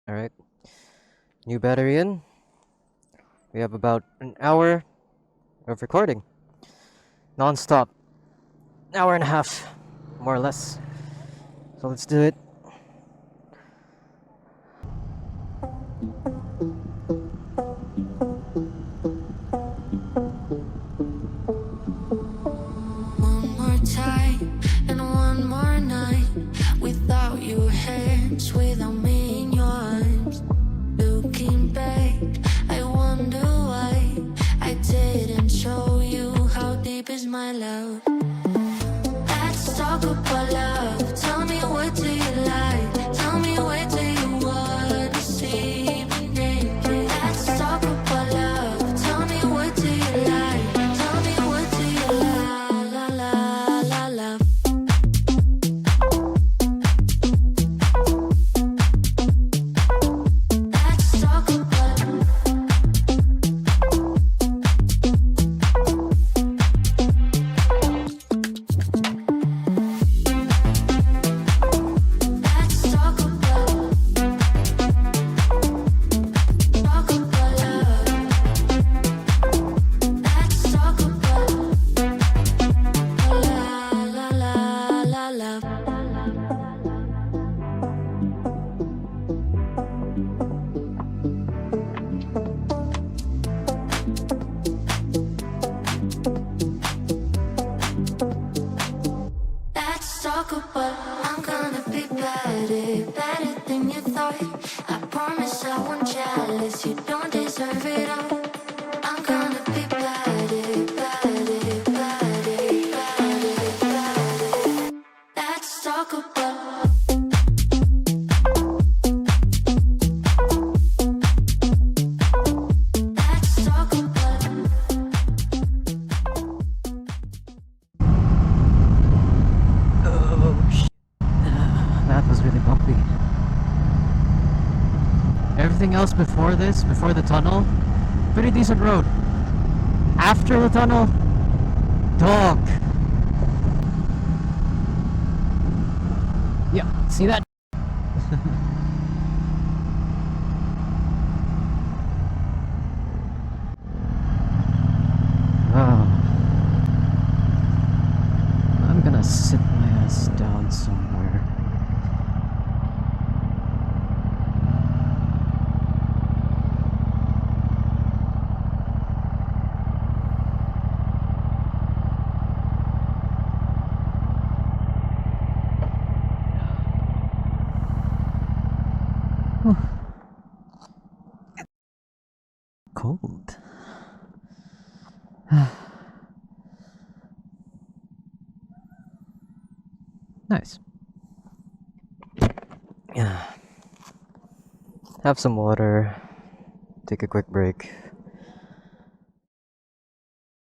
Alright, new battery in. We have about an hour of recording. Non-stop. Hour and a half, more or less. So let's do it. One more time and one more night without your hands, without me in your arms. Looking back, I wonder why I didn't show you how deep is my love. Let's talk about love. Tell me, what do you like? Tell me, where do you wanna see me naked? Let's talk about love. Tell me, what do you like? Tell me, what do you love? Let's talk about let's talk about love. Let's talk about love. Let's talk about I'm gonna be better than you thought. I promise I won't jealous. You don't deserve it all. I'm gonna be better. Let's talk about let's talk about Oh, shit. That was really bumpy. Everything else before this, before the tunnel, pretty decent road. After the tunnel, dog. Yeah, see that? Oh. I'm gonna sit my ass down somewhere. Whew. Cold. Nice. Yeah. Have some water. Take a quick break.